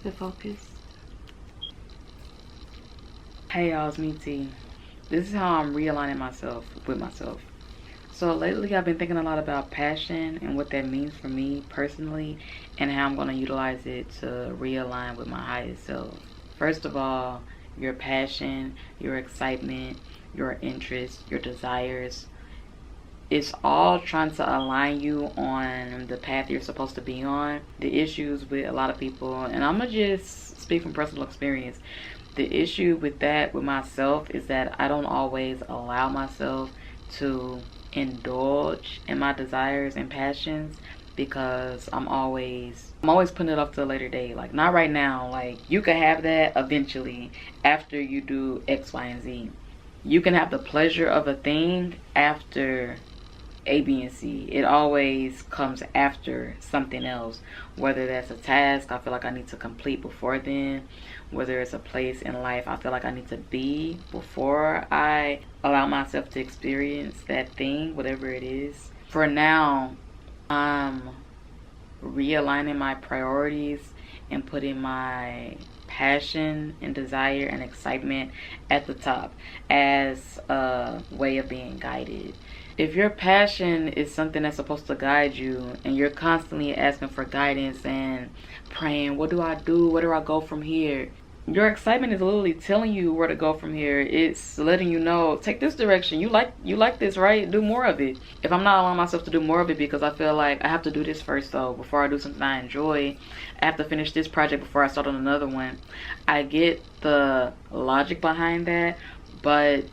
Stay focused. Hey y'all, it's me T. This is how I'm realigning myself with myself. So lately I've been thinking a lot about passion and what that means for me personally and how I'm going to utilize it to realign with my highest self. First of all, your passion, your excitement, your interests, your desires, it's all trying to align you on the path you're supposed to be on. The issues with a lot of people, and I'm going to just speak from personal experience. The issue with that with myself is that I don't always allow myself to indulge in my desires and passions because I'm always putting it off to a later date. Like, not right now. Like, you can have that eventually after you do X, Y, and Z. You can have the pleasure of a thing after A, B, and C. It always comes after something else. Whether that's a task I feel like I need to complete before then, whether it's a place in life I feel like I need to be before I allow myself to experience that thing, whatever it is. For now, I'm realigning my priorities and putting my passion and desire and excitement at the top as a way of being guided. If your passion is something that's supposed to guide you and you're constantly asking for guidance and praying, what do I do? Where do I go from here? Your excitement is literally telling you where to go from here. It's letting you know, take this direction. You like this, right? Do more of it. If I'm not allowing myself to do more of it because I feel like I have to do this first though, before I do something I enjoy, I have to finish this project before I start on another one. I get the logic behind that, but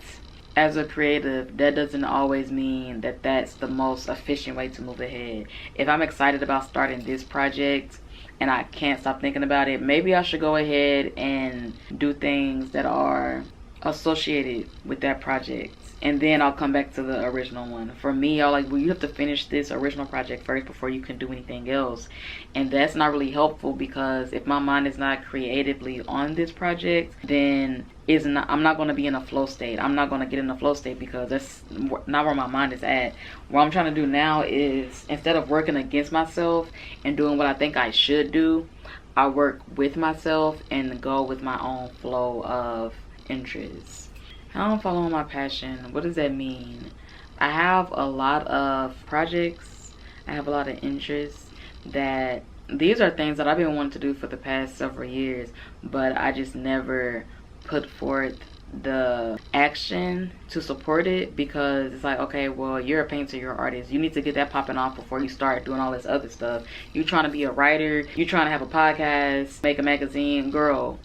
as a creative, that doesn't always mean that that's the most efficient way to move ahead. If I'm excited about starting this project and I can't stop thinking about it, maybe I should go ahead and do things that are associated with that project, and then I'll come back to the original one. For me, I like, well, you have to finish this original project first before you can do anything else, and that's not really helpful because if my mind is not creatively on this project, then I'm not going to be in a flow state. I'm not going to get in a flow state because that's not where my mind is at. What I'm trying to do now is, instead of working against myself and doing what I think I should do, I work with myself and go with my own flow of interests. I don't follow my passion. What does that mean? I have a lot of projects. I have a lot of interests that these are things that I've been wanting to do for the past several years, but I just never put forth the action to support it because it's like, okay, well, you're a painter, you're an artist, you need to get that popping off before you start doing all this other stuff. You trying to be a writer, you trying to have a podcast, make a magazine, girl,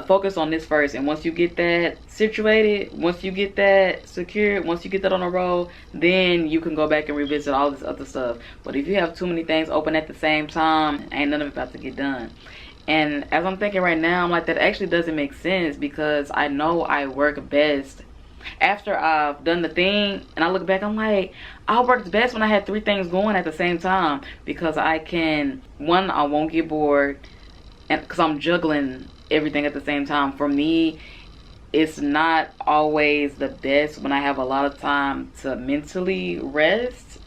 focus on this first. And once you get that situated, once you get that secured, once you get that on a roll, then you can go back and revisit all this other stuff. But if you have too many things open at the same time, ain't none of it about to get done. And as I'm thinking right now, I'm like, that actually doesn't make sense because I know I work best after I've done the thing. And I look back, I'm like, I worked best when I had 3 things going at the same time because I can, one, I won't get bored, and because I'm juggling everything at the same time. For me, it's not always the best when I have a lot of time to mentally rest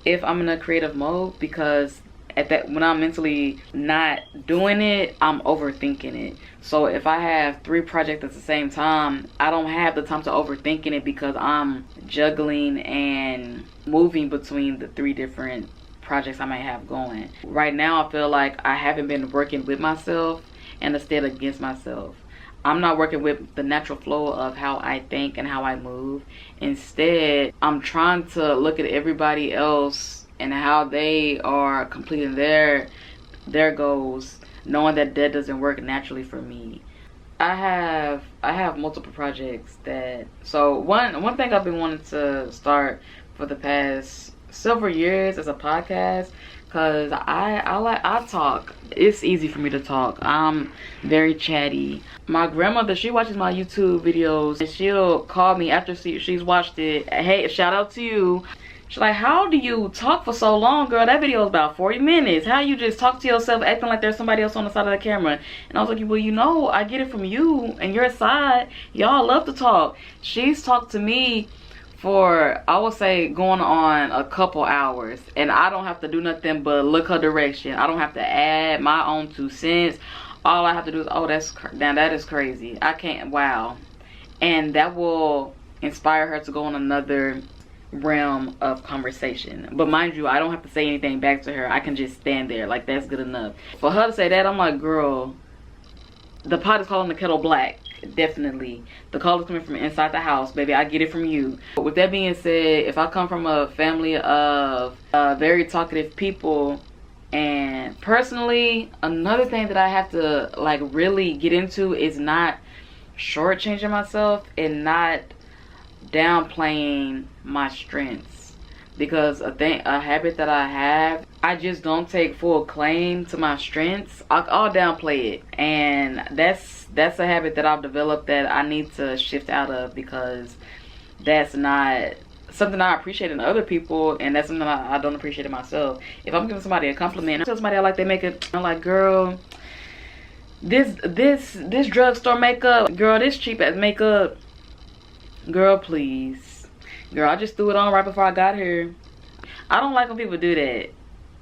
if I'm in a creative mode, because when I'm mentally not doing it, I'm overthinking it. So if I have 3 projects at the same time, I don't have the time to overthinking it because I'm juggling and moving between the 3 different projects I might have going. Right now, I feel like I haven't been working with myself and instead against myself. I'm not working with the natural flow of how I think and how I move. Instead, I'm trying to look at everybody else and how they are completing their goals, knowing that doesn't work naturally for me. I have multiple projects that, so one thing I've been wanting to start for the past several years is a podcast, because I talk. It's easy for me to talk. I'm very chatty. My grandmother, she watches my YouTube videos and she'll call me after she's watched it. Hey, shout out to you. She's like, how do you talk for so long, girl? That video is about 40 minutes. How you just talk to yourself acting like there's somebody else on the side of the camera? And I was like, well, you know, I get it from you and your side. Y'all love to talk. She's talked to me for, I would say, going on a couple hours, and I don't have to do nothing but look her direction. I don't have to add my own 2 cents. all I have to do is, oh, now that is crazy. I can't, wow. And that will inspire her to go on another realm of conversation. But mind you, I don't have to say anything back to her. I can just stand there. Like, that's good enough. For her to say that, I'm like, girl, the pot is calling the kettle black. Definitely. The call is coming from inside the house, baby. I get it from you. But with that being said, if I come from a family of very talkative people, and personally, another thing that I have to like really get into is not shortchanging myself and not downplaying my strengths, because a habit that I have, I just don't take full claim to my strengths. I'll downplay it, and that's a habit that I've developed that I need to shift out of, because that's not something I appreciate in other people, and that's something I don't appreciate in myself. If I'm giving somebody a compliment, I tell somebody I like their makeup, I'm like, girl, this drugstore makeup, girl, this cheap ass makeup, girl, please, girl, I just threw it on right before I got here. I don't like when people do that.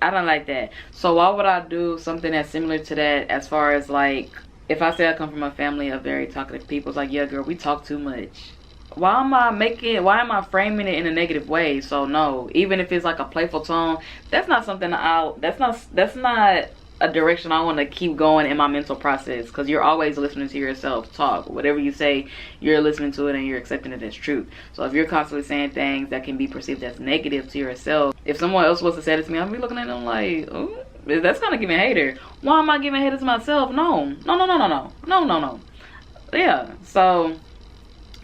I don't like that. So why would I do something that's similar to that, as far as like, if I say I come from a family of very talkative people, it's like, yeah, girl, we talk too much. Why am I framing it in a negative way? So no, even if it's like a playful tone, that's not something that's not a direction I want to keep going in my mental process, because you're always listening to yourself talk. Whatever you say, you're listening to it and you're accepting it as truth. So if you're constantly saying things that can be perceived as negative to yourself, if someone else was to say it to me, I'll be looking at them like, oh, that's kind of giving hater. Why am I giving haters to myself? No. Yeah, so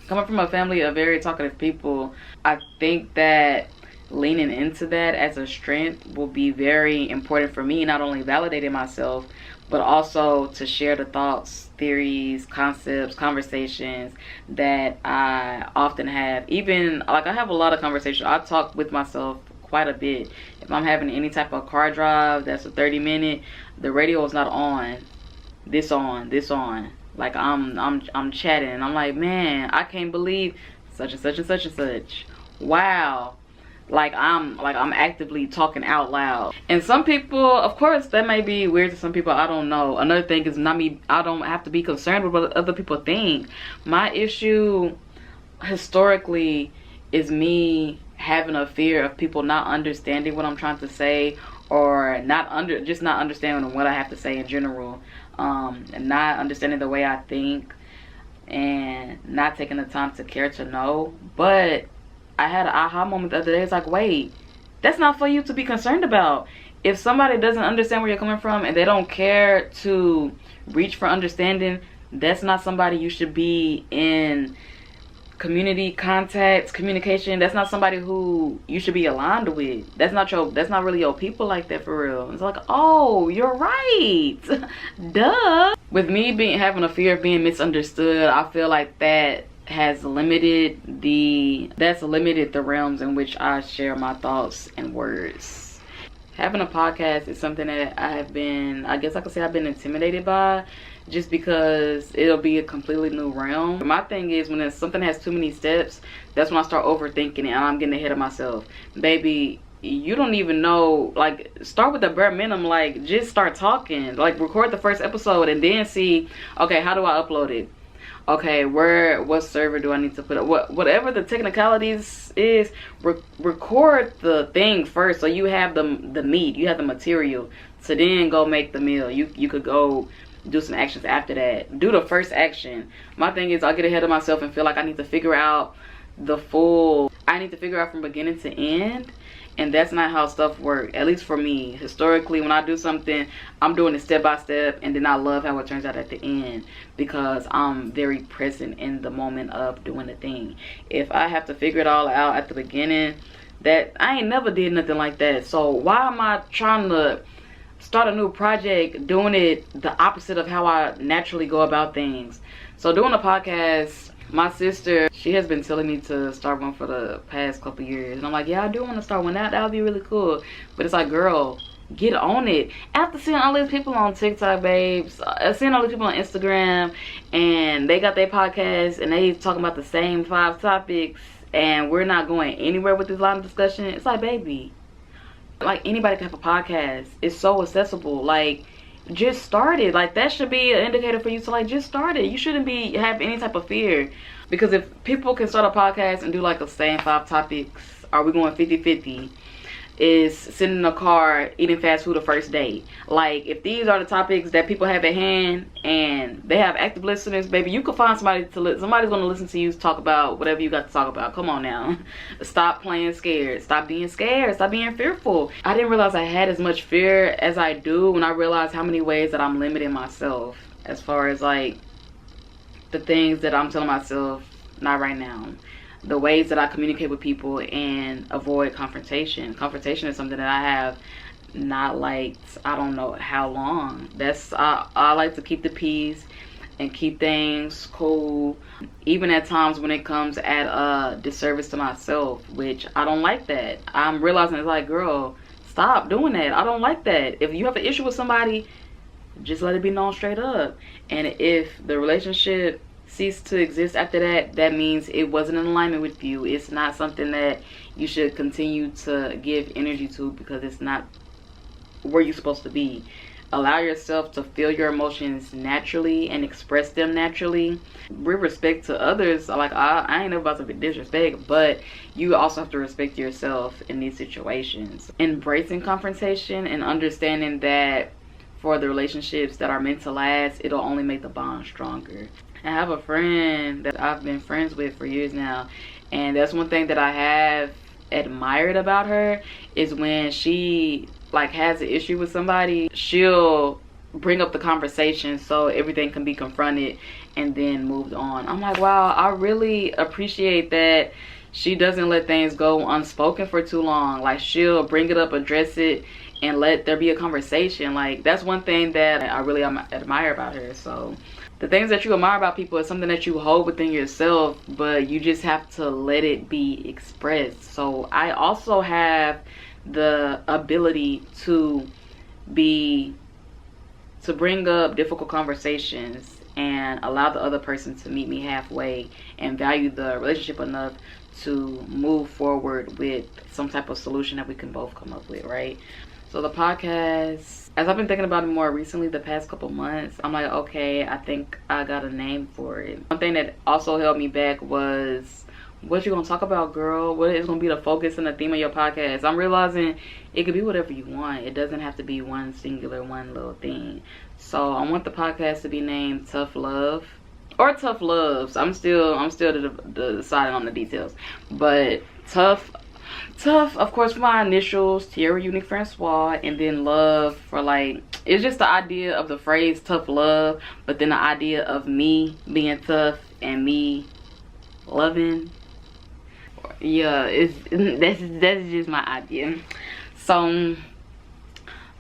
coming from a family of very talkative people, I think that leaning into that as a strength will be very important for me, not only validating myself, but also to share the thoughts, theories, concepts, conversations that I often have. Even like, I have a lot of conversations. I talk with myself quite a bit. If I'm having any type of car drive that's a 30-minute, the radio is not on. This on. Like, I'm chatting and I'm like, man, I can't believe such and such and such and such. Wow. Like I'm actively talking out loud. And some people, of course, that may be weird to some people, I don't know. Another thing is not me, I don't have to be concerned with what other people think. My issue historically is me having a fear of people not understanding what I'm trying to say, or just not understanding what I have to say in general, and not understanding the way I think, and not taking the time to care to know. But I had an aha moment the other day. It's like, wait, that's not for you to be concerned about. If somebody doesn't understand where you're coming from and they don't care to reach for understanding, that's not somebody you should be in community contacts, communication. That's not somebody who you should be aligned with. That's not really your people like that, for real. It's like, oh, you're right. Duh. With me having a fear of being misunderstood, I feel like that has limited the realms in which I share my thoughts and words. Having a podcast is something that I've been intimidated by, just because it'll be a completely new realm. My thing is, when something has too many steps, that's when I start overthinking it and I'm getting ahead of myself. Baby, you don't even know, like, start with the bare minimum. Like, just start talking, like, record the first episode and then see, okay, how do I upload it? Okay, what server do I need to put up? Whatever the technicalities is, record the thing first, so you have the meat, you have the material to then go make the meal. You could go do some actions after that. Do the first action. My thing is, I'll get ahead of myself and feel like I need to figure out from beginning to end. And that's not how stuff works, at least for me. Historically, when I do something, I'm doing it step by step, and then I love how it turns out at the end, because I'm very present in the moment of doing the thing. If I have to figure it all out at the beginning, that I ain't never did nothing like that. So why am I trying to start a new project doing it the opposite of how I naturally go about things? So doing a podcast, my sister, she has been telling me to start one for the past couple years. And I'm like, yeah, I do want to start one. That would be really cool. But it's like, girl, get on it. After seeing all these people on TikTok, babes, seeing all these people on Instagram, and they got their podcast, and they talking about the same 5 topics, and we're not going anywhere with this line of discussion. It's like, baby, like, anybody can have a podcast. It's so accessible. Like, just start it. Like, that should be an indicator for you to, like, just start it. You shouldn't have any type of fear. Because if people can start a podcast and do like the same 5 topics, are we going 50-50? Is sitting in a car eating fast food the first date. Like, if these are the topics that people have at hand and they have active listeners, baby, you could find somebody's gonna listen to you talk about whatever you got to talk about. Come on now. Stop playing scared. Stop being scared. Stop being fearful. I didn't realize I had as much fear as I do when I realized how many ways that I'm limiting myself as far as like the things that I'm telling myself, not right now. The ways that I communicate with people and avoid confrontation. Confrontation is something that I have not liked, I don't know how long. I like to keep the peace and keep things cool, even at times when it comes at a disservice to myself, which I don't like that. I'm realizing it's like, girl, stop doing that. I don't like that. If you have an issue with somebody, just let it be known straight up. And if the relationship cease to exist after that, that means it wasn't in alignment with you. It's not something that you should continue to give energy to, because it's not where you're supposed to be. Allow yourself to feel your emotions naturally and express them naturally with respect to others. Like, I ain't never about to be disrespect, but you also have to respect yourself in these situations. Embracing confrontation and understanding that for the relationships that are meant to last, it'll only make the bond stronger. I have a friend that I've been friends with for years now, and that's one thing that I have admired about her, is when she like has an issue with somebody, she'll bring up the conversation so everything can be confronted and then moved on. I'm like, wow, I really appreciate that she doesn't let things go unspoken for too long. Like, she'll bring it up, address it, and let there be a conversation. Like, that's one thing that I really admire about her. So the things that you admire about people is something that you hold within yourself, but you just have to let it be expressed. So I also have the ability to bring up difficult conversations and allow the other person to meet me halfway and value the relationship enough to move forward with some type of solution that we can both come up with, right? So the podcast, as I've been thinking about it more recently, the past couple months, I'm like, okay, I think I got a name for it. One thing that also held me back was, what you gonna talk about, girl? What is gonna be the focus and the theme of your podcast? I'm realizing it could be whatever you want. It doesn't have to be one little thing. So I want the podcast to be named Tough Love or Tough Loves. I'm still deciding on the details, but Tough, of course, for my initials, Tierra Unique Francois, and then love for, like, it's just the idea of the phrase tough love, but then the idea of me being tough and me loving. Yeah, that's just my idea. So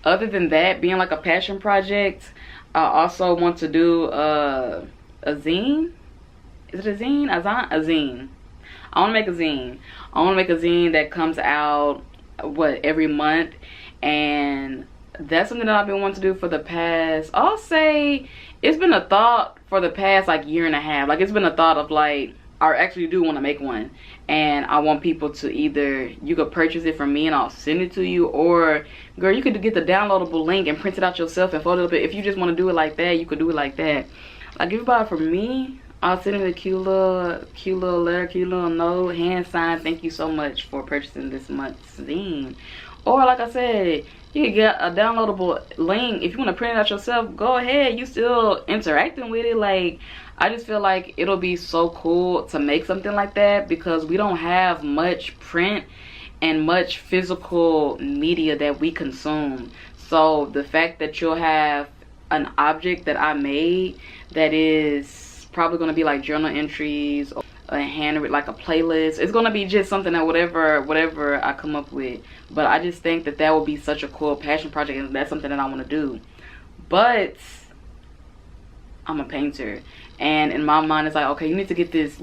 other than that being like a passion project, I also want to do a zine. Is it a zine? A zine. I want to make a zine. I want to make a zine that comes out, every month. And that's something that I've been wanting to do for the past, I'll say, it's been a thought for the past, like, year and a half. Like, it's been a thought of, like, I actually do want to make one. And I want people to either, you could purchase it from me and I'll send it to you, or, girl, you could get the downloadable link and print it out yourself and fold it up. If you just want to do it like that, you could do it like that. Like, if you buy it from me, I'll send it a cute little letter, cute little note, hand signed, thank you so much for purchasing this month's zine. Or, like I said, you can get a downloadable link. If you want to print it out yourself, go ahead. You still interacting with it. Like, I just feel like it'll be so cool to make something like that, because we don't have much print and much physical media that we consume. So the fact that you'll have an object that I made that is probably going to be like journal entries or a handwritten, like a playlist, it's going to be just something that whatever I come up with. But I just think that would be such a cool passion project, and that's something that I want to do. But I'm a painter, and in my mind it's like, okay, you need to get this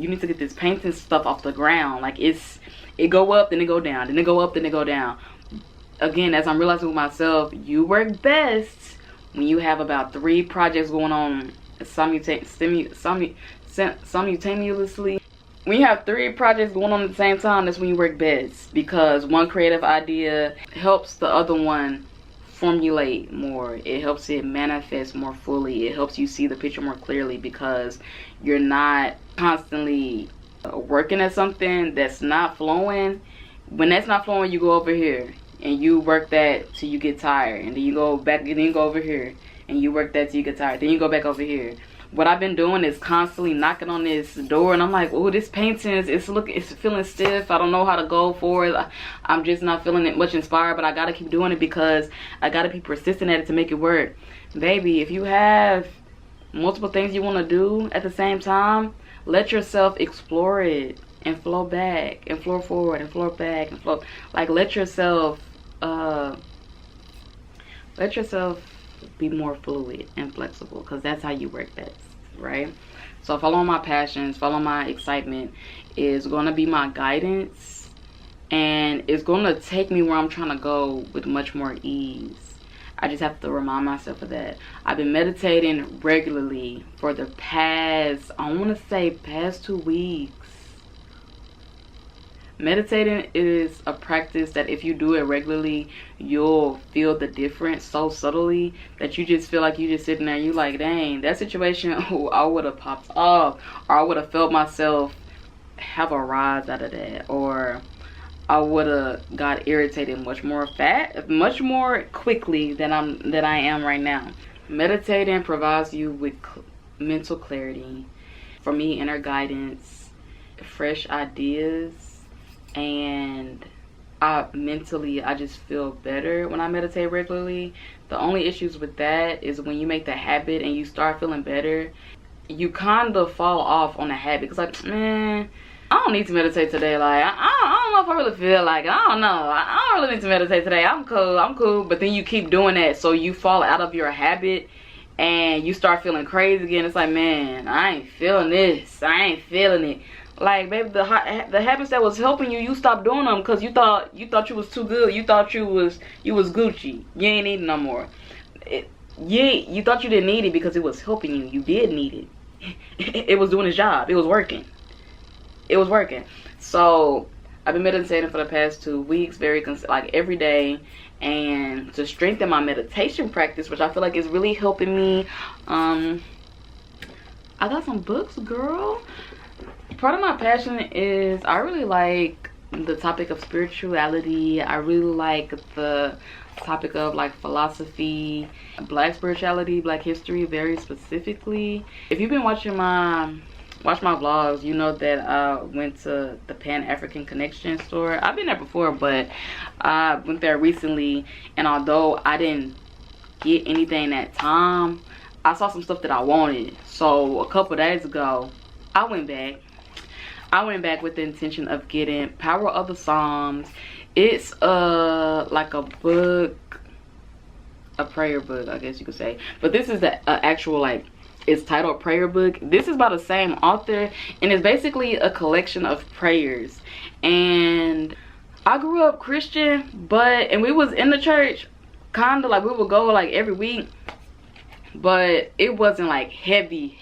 painting stuff off the ground. Like, it go up, then it go down, then it go up, then it go down. Again, as I'm realizing with myself, you work best when you have about 3 projects going on simultaneously. When you have 3 projects going on at the same time, that's when you work best, because one creative idea helps the other one formulate more. It helps it manifest more fully. It helps you see the picture more clearly, because you're not constantly working at something that's not flowing. When that's not flowing, you go over here and you work that till you get tired, and then you go back, and then you go over here and you work that till you get tired, then you go back over here. What I've been doing is constantly knocking on this door, and I'm like, oh, this painting it's feeling stiff. I don't know how to go for it. I'm just not feeling it much inspired, but I gotta keep doing it because I gotta be persistent at it to make it work. Baby, if you have multiple things you want to do at the same time, let yourself explore it and flow back and flow forward and flow back and flow. Like, let yourself be more fluid and flexible, because that's how you work best, right? So following my passions, following my excitement is going to be my guidance, and it's going to take me where I'm trying to go with much more ease. I just have to remind myself of that. I've been meditating regularly for the past, I want to say past 2 weeks. Meditating is a practice that if you do it regularly, you'll feel the difference so subtly that you just feel like you just sitting there, you like, dang, that situation, oh, I would have popped off, or I would have felt myself have a rise out of that, or I would have got irritated much more quickly than I am right now. Meditating provides you with mental clarity, for me, inner guidance, fresh ideas, and I just feel better when I meditate regularly. The only issues with that is when you make the habit and you start feeling better, you kind of fall off on the habit. It's like, man, I don't need to meditate today. Like, I don't know if I really feel like it. I don't know. I don't really need to meditate today. I'm cool. But then you keep doing that, so you fall out of your habit and you start feeling crazy again. It's like, man, I ain't feeling this. I ain't feeling it. Like, baby, the habits that was helping you, you stopped doing them because you thought you was too good. You thought you was Gucci. You ain't need it no more. You thought you didn't need it because it was helping you. You did need it. It was doing its job. It was working. So I've been meditating for the past 2 weeks, like every day, and to strengthen my meditation practice, which I feel like is really helping me. I got some books, girl. Part of my passion is I really like the topic of spirituality. I really like the topic of like philosophy, black spirituality, black history, very specifically. If you've been watching my vlogs, you know that I went to the Pan-African Connection store. I've been there before, but I went there recently, and although I didn't get anything that time, I saw some stuff that I wanted. So a couple days ago, I went back with the intention of getting Power of the Psalms. It's like a book, a prayer book, I guess you could say. But this is the actual, like, it's titled prayer book. This is by the same author, and it's basically a collection of prayers. And I grew up Christian, and we was in the church, kind of like we would go like every week, but it wasn't like heavy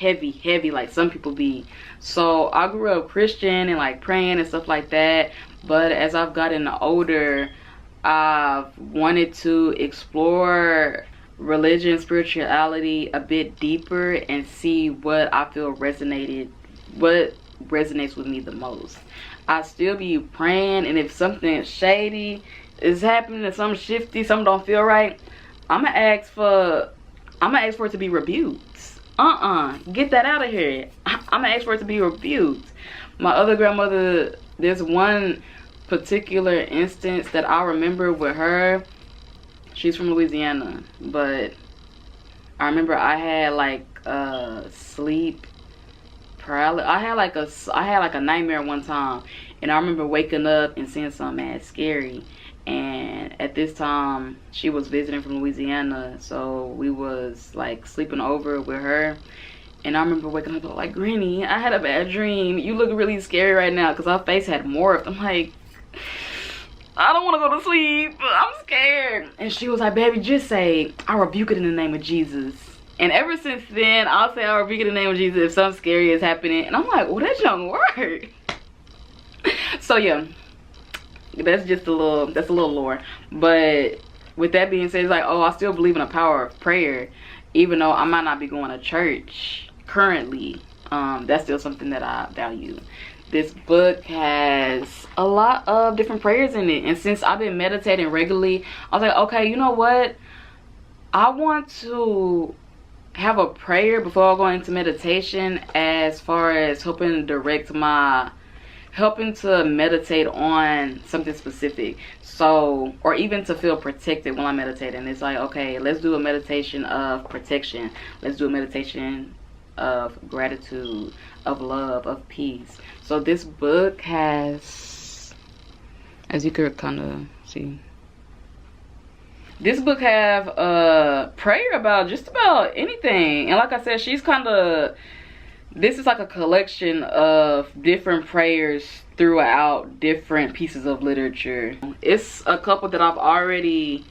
like some people be. So I grew up Christian and like praying and stuff like that, but as I've gotten older, I've wanted to explore religion, spirituality a bit deeper and see what I feel resonates with me the most. I still be praying, and if something shady is happening and something shifty, something don't feel right, I'm gonna ask for it to be rebuked. Get that out of here. I'm gonna ask for it to be rebuked. My other grandmother, there's one particular instance that I remember with her. She's from Louisiana, but I remember I had like sleep paralysis. I had like a nightmare one time, and I remember waking up and seeing something mad scary. And at this time, she was visiting from Louisiana, so we was like sleeping over with her. And I remember waking up like, Granny, I had a bad dream. You look really scary right now, because her face had morphed. I'm like, I don't want to go to sleep. I'm scared. And she was like, baby, just say, I rebuke it in the name of Jesus. And ever since then, I'll say I rebuke it in the name of Jesus if something scary is happening. And I'm like, well, that don't work. So yeah, that's a little lore. But with that being said, it's like, oh, I still believe in the power of prayer, even though I might not be going to church currently. That's still something that I value. This book has a lot of different prayers in it, and since I've been meditating regularly, I was like, okay, you know what, I want to have a prayer before I go into meditation, as far as helping to meditate on something specific. So, or even to feel protected when I'm meditating. It's like, okay, let's do a meditation of protection. Let's do a meditation of gratitude, of love, of peace. So this book has, as you could kind of see, this book have a prayer about just about anything. And like I said, this is like a collection of different prayers throughout different pieces of literature. It's a couple that I've already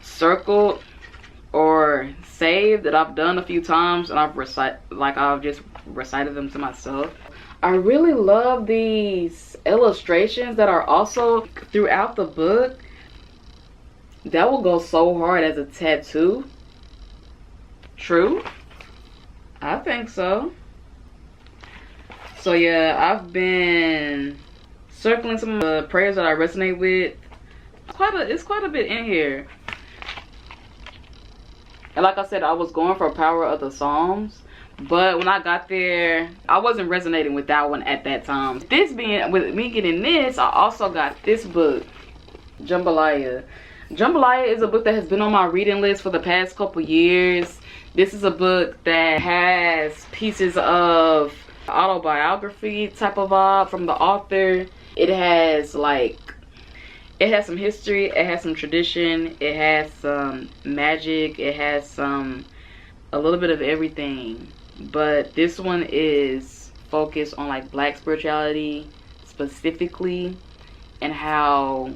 circled or saved, that I've done a few times, and I've just recited them to myself. I really love these illustrations that are also throughout the book. That will go so hard as a tattoo. True? I think so. So yeah, I've been circling some of the prayers that I resonate with. It's quite a bit in here. And like I said, I was going for power of the Psalms, but when I got there, I wasn't resonating with that one at that time. With me getting this, I also got this book, Jambalaya. Jambalaya is a book that has been on my reading list for the past couple years. This is a book that has pieces of autobiography type of vibe from the author. It has some history, it has some tradition, it has some magic, it has a little bit of everything. But this one is focused on like Black spirituality specifically, and how,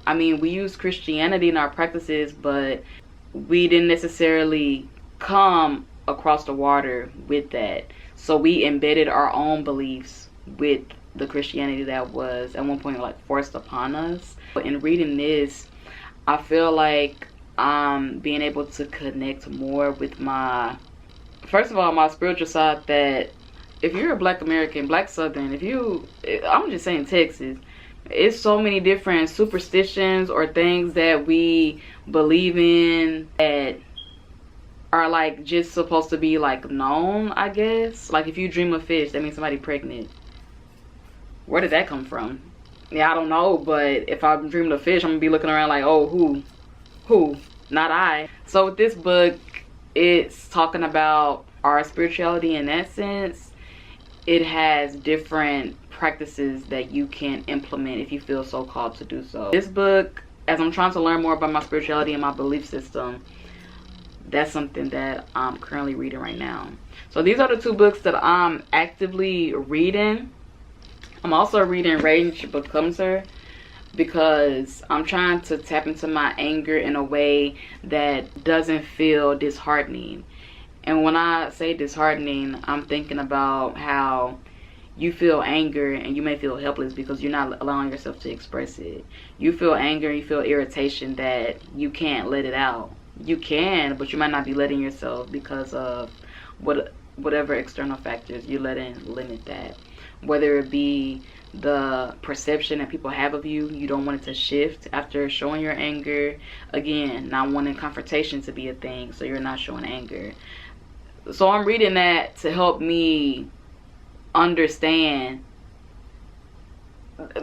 I mean, we use Christianity in our practices, but we didn't necessarily come across the water with that. So we embedded our own beliefs with the Christianity that was at one point like forced upon us. In reading this, I feel like I'm being able to connect more with my spiritual side, that if you're a Black American, Black Southern, I'm just saying Texas, it's so many different superstitions or things that we believe in that are like just supposed to be like known, I guess. Like if you dream of fish, that means somebody pregnant. Where did that come from? Yeah, I don't know, but if I'm dreaming of fish, I'm gonna be looking around like, oh, who? Not I. So with this book, it's talking about our spirituality in that sense. It has different practices that you can implement if you feel so called to do so. This book, as I'm trying to learn more about my spirituality and my belief system, that's something that I'm currently reading right now. So these are the two books that I'm actively reading. I'm also reading Rage Becomes Her, because I'm trying to tap into my anger in a way that doesn't feel disheartening. And when I say disheartening, I'm thinking about how you feel anger and you may feel helpless because you're not allowing yourself to express it. You feel anger, you feel irritation that you can't let it out. You can, but you might not be letting yourself because of whatever external factors you're letting limit that. Whether it be the perception that people have of you, you don't want it to shift after showing your anger. Again, not wanting confrontation to be a thing, so you're not showing anger. So I'm reading that to help me understand,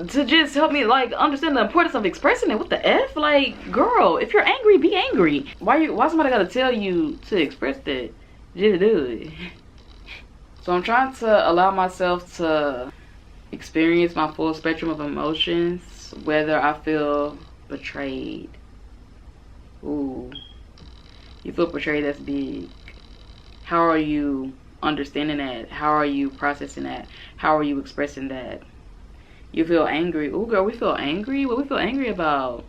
to just help me like understand the importance of expressing it. What the F? Like, girl, if you're angry, be angry. Why somebody gotta tell you to express that? Just do it. So I'm trying to allow myself to experience my full spectrum of emotions, whether I feel betrayed. Ooh, you feel betrayed, that's big. How are you understanding that? How are you processing that? How are you expressing that? You feel angry. Ooh, girl, we feel angry? What we feel angry about?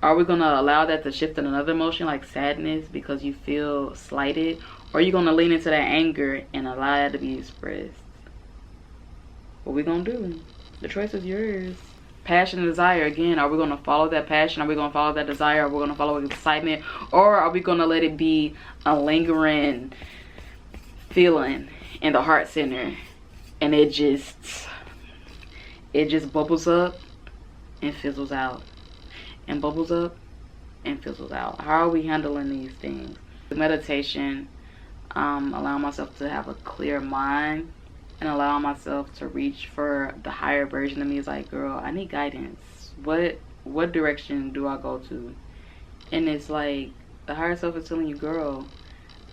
Are we gonna allow that to shift in another emotion like sadness because you feel slighted? Or are you gonna lean into that anger and allow that to be expressed? What we gonna do? The choice is yours. passion and desire again. Are we going to follow that passion? Are we going to follow that desire? Are we going to follow excitement? Or are we going to let it be a lingering feeling in the heart center, and it just bubbles up and fizzles out, and bubbles up and fizzles out? How are we handling these things? Meditation, allowing myself to have a clear mind and allowing myself to reach for the higher version of me. Is like, girl, I need guidance. What direction do I go to? And it's like the higher self is telling you, girl,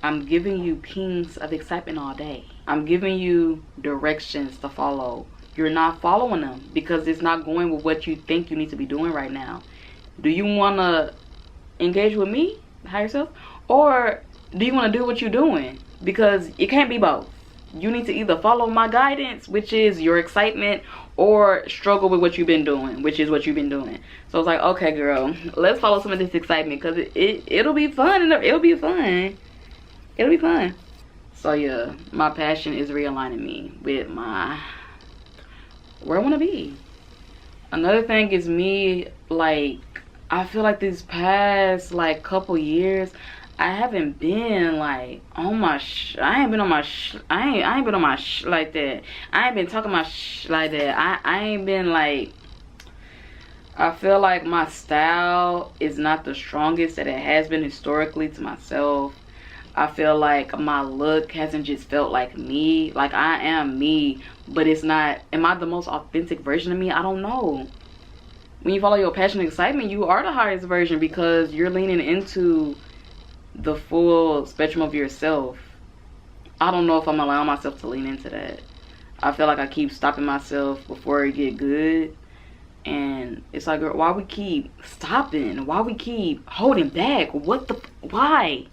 I'm giving you pings of excitement all day. I'm giving you directions to follow. You're not following them because it's not going with what you think you need to be doing right now. Do you want to engage with me, the higher self? Or do you want to do what you're doing? Because it can't be both. You need to either follow my guidance, which is your excitement, or struggle with what you've been doing, which is what you've been doing. So it's like, okay, girl, let's follow some of this excitement because it'll be fun. And it'll be fun. It'll be fun. So yeah, my passion is realigning me with my where I want to be. Another thing is me, like, I feel like these past like couple years I haven't been like on my I ain't been on my I ain't been on my like that. I ain't been talking my like that. I ain't been like, I feel like my style is not the strongest that it has been historically to myself. I feel like my look hasn't just felt like me. Like, I am me, but it's not, am I the most authentic version of me? I don't know. When you follow your passion and excitement, you are the highest version because you're leaning into the full spectrum of yourself. I don't know if I'm allowing myself to lean into that. I feel like I keep stopping myself before it get good. And it's like, girl, why we keep stopping? Why we keep holding back? What the, why?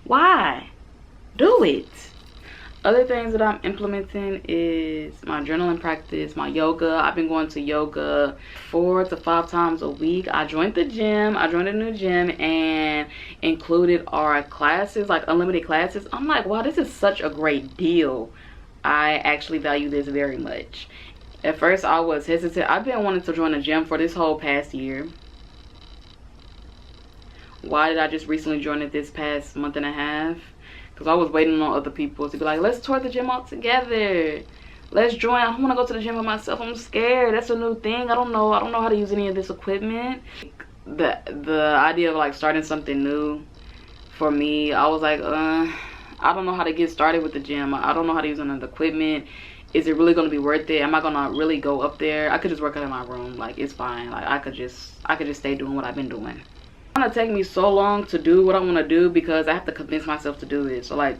Why? Do it. Other things that I'm implementing is my journaling practice, my yoga. I've been going to yoga 4 to 5 times a week. I joined the gym. I joined a new gym and included our classes, like unlimited classes. I'm like, wow, this is such a great deal. I actually value this very much. At first, I was hesitant. I've been wanting to join a gym for this whole past year. Why did I just recently join it this past month and a half? Because I was waiting on other people to be like, let's tour the gym all together. Let's join. I don't want to go to the gym by myself. I'm scared. That's a new thing. I don't know how to use any of this equipment. The idea of like starting something new for me, I was like, I don't know how to get started with the gym. I don't know how to use any of the equipment. Is it really going to be worth it? Am I going to really go up there? I could just work out in my room. Like, it's fine. Like, I could just stay doing what I've been doing. It's gonna take me so long to do what I want to do because I have to convince myself to do it. So like,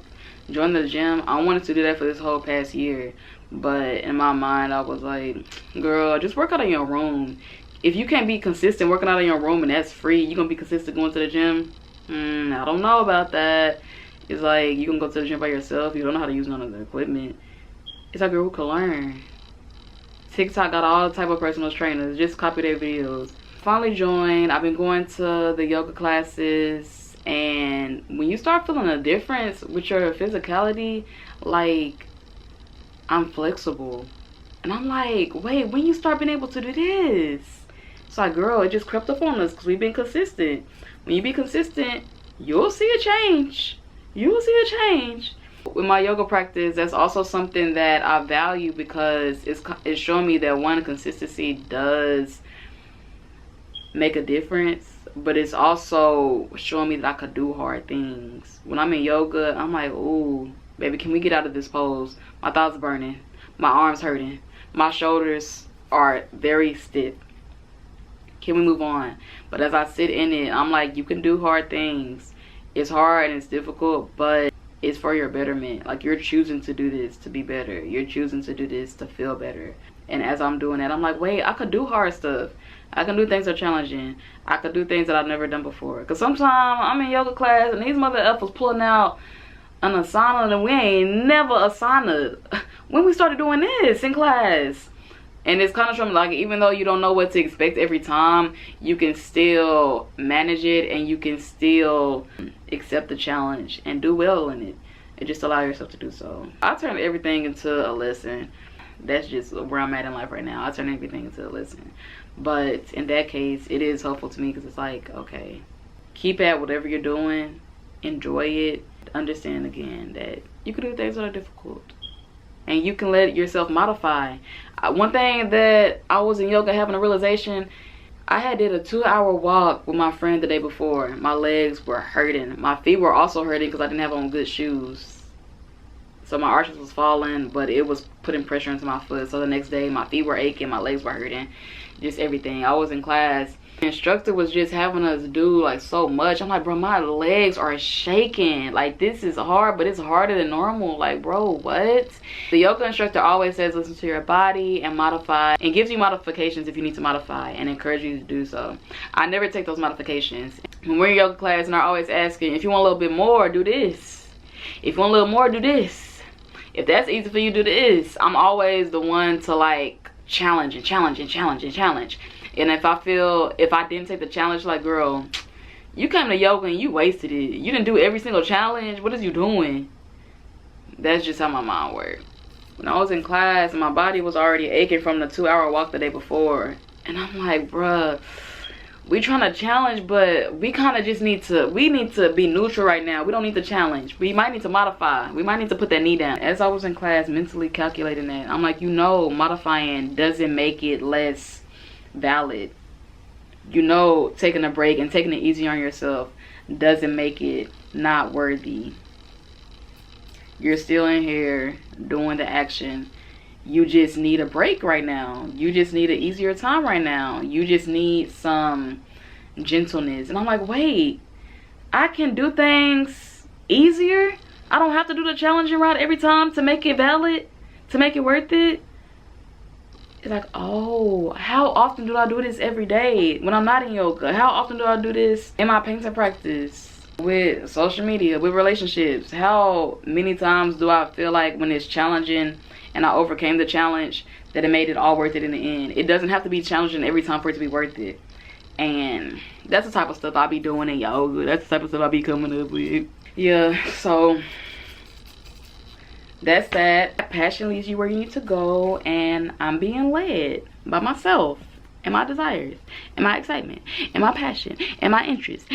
join the gym, I wanted to do that for this whole past year, but in my mind I was like, girl, just work out in your room. If you can't be consistent working out in your room and that's free, you gonna be consistent going to the gym? I don't know about that. It's like, you can go to the gym by yourself, you don't know how to use none of the equipment. It's like, girl, who can learn? TikTok got all type of personal trainers, just copy their videos. Finally joined. I've been going to the yoga classes, and when you start feeling a difference with your physicality, like, I'm flexible, and I'm like, wait, when you start being able to do this? It's like, girl, it just crept up on us because we've been consistent. When you be consistent, you'll see a change. You will see a change. With my yoga practice, that's also something that I value because it's showing me that one, consistency does make a difference, but it's also showing me that I could do hard things. When I'm in yoga, I'm like, ooh, baby, can we get out of this pose? My thighs are burning, my arms hurting, my shoulders are very stiff. Can we move on? But as I sit in it, I'm like, you can do hard things. It's hard and it's difficult, but it's for your betterment. Like, you're choosing to do this to be better. You're choosing to do this to feel better. And as I'm doing that, I'm like, wait, I could do hard stuff. I can do things that are challenging. I could do things that I've never done before. Because sometimes I'm in yoga class and these mother effers pulling out an asana and we ain't never asana when we started doing this in class. And it's kind of showing, like, even though you don't know what to expect every time, you can still manage it and you can still accept the challenge and do well in it. And just allow yourself to do so. I turned everything into a lesson. That's just where I'm at in life right now. I turn everything into a lesson. But in that case, it is helpful to me because it's like, okay, keep at whatever you're doing, enjoy it, understand again that you can do things that are difficult and you can let yourself modify. One thing that I was in yoga having a realization, I did a 2-hour walk with my friend the day before. My legs were hurting. My feet were also hurting because I didn't have on good shoes. So my arches was falling, but it was putting pressure into my foot. So the next day, my feet were aching, my legs were hurting, just everything. I was in class. The instructor was just having us do like so much. I'm like, bro, my legs are shaking. Like, this is hard, but it's harder than normal. Like, bro, what? The yoga instructor always says listen to your body and modify, and gives you modifications if you need to modify, and encourage you to do so. I never take those modifications. When we're in yoga class and I'm always asking, if you want a little bit more, do this. If you want a little more, do this. If that's easy for you, do this. I'm always the one to like challenge and challenge and challenge and challenge. And if I didn't take the challenge, like, girl, you came to yoga and you wasted it. You didn't do every single challenge. What is you doing? That's just how my mind worked. When I was in class, my body was already aching from the 2-hour walk the day before. And I'm like, bruh, we trying to challenge, but we kind of just need to be neutral right now. We don't need to challenge. We might need to modify. We might need to put that knee down. As I was in class mentally calculating that, I'm like, modifying doesn't make it less valid. Taking a break and taking it easy on yourself doesn't make it not worthy. You're still in here doing the action. You just need a break right now. You just need an easier time right now. You just need some gentleness. And I'm like, wait, I can do things easier? I don't have to do the challenging route every time to make it valid, to make it worth it? It's like, oh, how often do I do this every day when I'm not in yoga? How often do I do this in my painting practice, with social media, with relationships? How many times do I feel like when it's challenging and I overcame the challenge that it made it all worth it in the end? It doesn't have to be challenging every time for it to be worth it. And that's the type of stuff I be doing in yoga. That's the type of stuff I be coming up with. Yeah, so that's that. Passion leads you where you need to go, and I'm being led by myself and my desires and my excitement and my passion and my interests